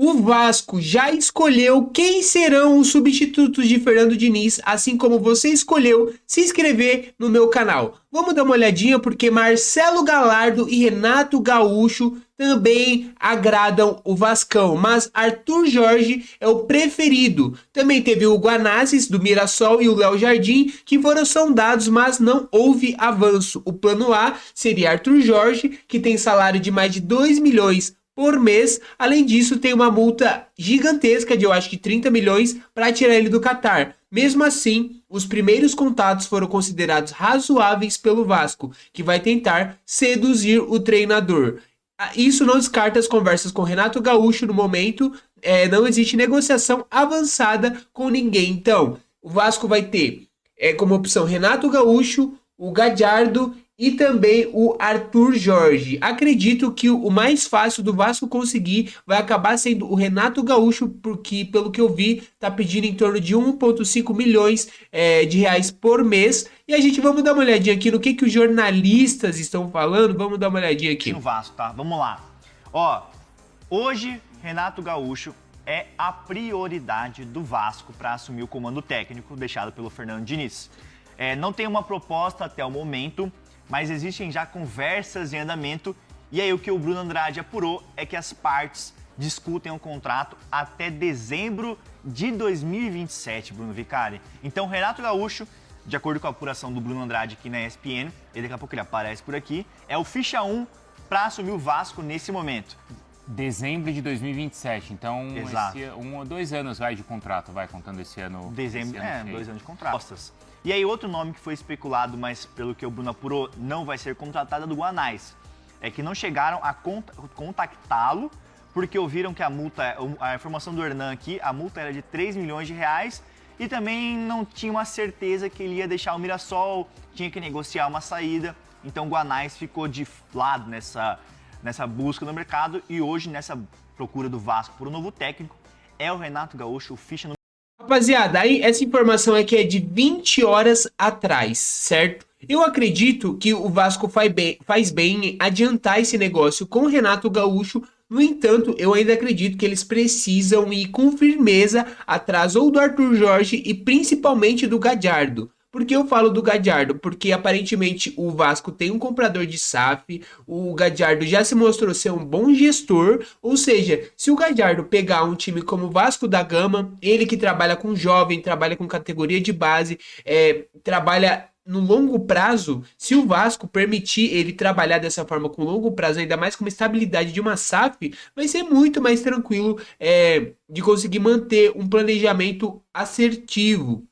O Vasco já escolheu quem serão os substitutos de Fernando Diniz, assim como você escolheu se inscrever no meu canal. Vamos dar uma olhadinha porque Marcelo Gallardo e Renato Gaúcho também agradam o Vascão, mas Arthur Jorge é o preferido. Também teve o Guanazes do Mirassol e o Léo Jardim que foram sondados, mas não houve avanço. O plano A seria Arthur Jorge, que tem salário de mais de 2 milhões por mês. Além disso, tem uma multa gigantesca de eu acho que 30 milhões para tirar ele do Catar. Mesmo assim, os primeiros contatos foram considerados razoáveis pelo Vasco, que vai tentar seduzir o treinador. Isso não descarta as conversas com Renato Gaúcho no momento. Não existe negociação avançada com ninguém. Então, o Vasco vai ter como opção Renato Gaúcho, o Gadiardo e também o Arthur Jorge. Acredito que o mais fácil do Vasco conseguir vai acabar sendo o Renato Gaúcho, porque, pelo que eu vi, tá pedindo em torno de 1,5 milhões de reais por mês. E a gente vamos dar uma olhadinha aqui no que os jornalistas estão falando. Vamos dar uma olhadinha aqui. No Vasco, tá? Vamos lá. Ó, hoje Renato Gaúcho é a prioridade do Vasco para assumir o comando técnico deixado pelo Fernando Diniz. Não tem uma proposta até o momento, mas existem já conversas em andamento, e aí o que o Bruno Andrade apurou é que as partes discutem o contrato até dezembro de 2027, Bruno Vicari. Então, Renato Gaúcho, de acordo com a apuração do Bruno Andrade aqui na ESPN, e daqui a pouco ele aparece por aqui, é o ficha 1 para assumir o Vasco nesse momento. Dezembro de 2027, então Exato. 1 ou 2 anos vai de contrato, vai contando esse ano. Dezembro, esse ano 2 anos de contrato. E aí outro nome que foi especulado, mas pelo que o Bruno apurou, não vai ser contratado é do Guanais. É que não chegaram a contactá-lo, porque ouviram que a multa, a informação do Hernan aqui, a multa era de 3 milhões de reais, e também não tinha uma certeza que ele ia deixar o Mirassol, tinha que negociar uma saída, então o Guanais ficou de lado nessa busca no mercado, e hoje nessa procura do Vasco por um novo técnico, é o Renato Gaúcho, o ficha no... Rapaziada, aí essa informação aqui é de 20 horas atrás, certo? Eu acredito que o Vasco faz bem em adiantar esse negócio com o Renato Gaúcho. No entanto, eu ainda acredito que eles precisam ir com firmeza atrás ou do Arthur Jorge e principalmente do Gadiardo. Por que eu falo do Gadiardo? Porque aparentemente o Vasco tem um comprador de SAF, o Gadiardo já se mostrou ser um bom gestor, ou seja, se o Gadiardo pegar um time como o Vasco da Gama, ele que trabalha com jovem, trabalha com categoria de base, trabalha no longo prazo, se o Vasco permitir ele trabalhar dessa forma com longo prazo, ainda mais com uma estabilidade de uma SAF, vai ser muito mais tranquilo de conseguir manter um planejamento assertivo.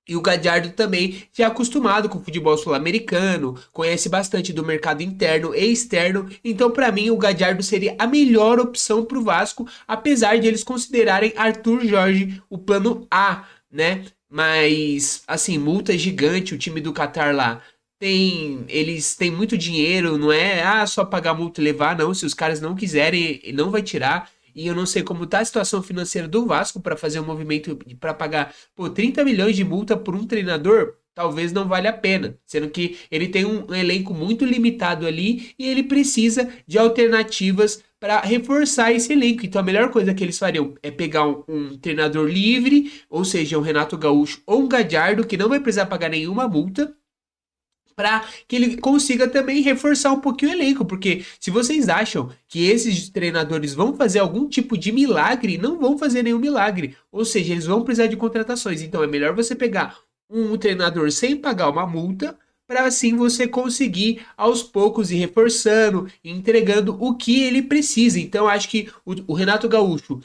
E o Gadiardo também já é acostumado com o futebol sul-americano, conhece bastante do mercado interno e externo, então para mim o Gadiardo seria a melhor opção para o Vasco, apesar de eles considerarem Arthur Jorge o plano A, né? Mas, assim, multa gigante, o time do Catar lá eles têm muito dinheiro, não é só pagar multa e levar, não, se os caras não quiserem, não vai tirar. E eu não sei como tá a situação financeira do Vasco para fazer um movimento para pagar 30 milhões de multa por um treinador. Talvez não valha a pena, sendo que ele tem um elenco muito limitado ali e ele precisa de alternativas para reforçar esse elenco. Então a melhor coisa que eles fariam é pegar um treinador livre, ou seja, um Renato Gaúcho ou um Gadiardo, que não vai precisar pagar nenhuma multa, para que ele consiga também reforçar um pouquinho o elenco, porque se vocês acham que esses treinadores vão fazer algum tipo de milagre, não vão fazer nenhum milagre, ou seja, eles vão precisar de contratações, então é melhor você pegar um treinador sem pagar uma multa, para assim você conseguir aos poucos ir reforçando, entregando o que ele precisa. Então acho que o Renato Gaúcho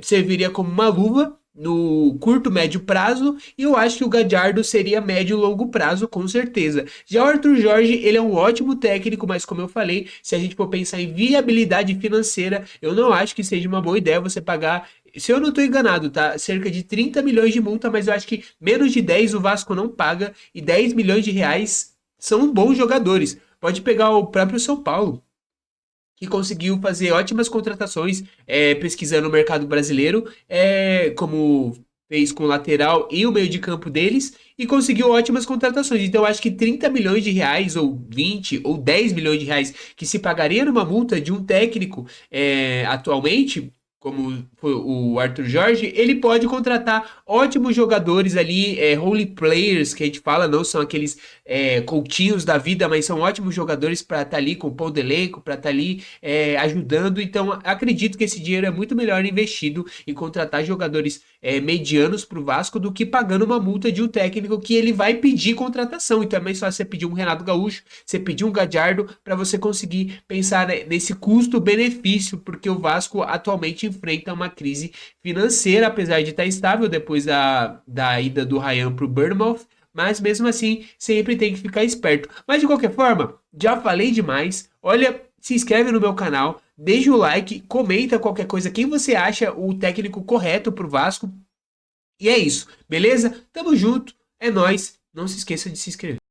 serviria como uma luva no curto, médio prazo, e eu acho que o Gadiardo seria médio e longo prazo, com certeza. Já o Arthur Jorge, ele é um ótimo técnico, mas como eu falei, se a gente for pensar em viabilidade financeira, eu não acho que seja uma boa ideia você pagar, se eu não estou enganado, tá? Cerca de 30 milhões de multa, mas eu acho que menos de 10 o Vasco não paga, e 10 milhões de reais são bons jogadores. Pode pegar o próprio São Paulo, que conseguiu fazer ótimas contratações pesquisando o mercado brasileiro, como fez com o lateral e o meio de campo deles, e conseguiu ótimas contratações. Então eu acho que 30 milhões de reais, ou 20, ou 10 milhões de reais, que se pagaria numa multa de um técnico atualmente, como foi o Arthur Jorge, ele pode contratar ótimos jogadores ali, role players, que a gente fala, não são aqueles coutinhos da vida, mas são ótimos jogadores para estar ali com o elenco, para estar ali ajudando. Então, acredito que esse dinheiro é muito melhor investido em contratar jogadores medianos para o Vasco do que pagando uma multa de um técnico que ele vai pedir contratação. Então, é mais fácil você pedir um Renato Gaúcho, você pedir um Gadiardo, para você conseguir pensar nesse custo-benefício, porque o Vasco atualmente enfrenta uma crise financeira, apesar de estar estável depois da ida do Ryan para o Bournemouth, mas mesmo assim sempre tem que ficar esperto. Mas de qualquer forma, já falei demais. Olha, se inscreve no meu canal, deixa o like, comenta qualquer coisa, quem você acha o técnico correto para o Vasco. E é isso, beleza? Tamo junto, é nóis. Não se esqueça de se inscrever.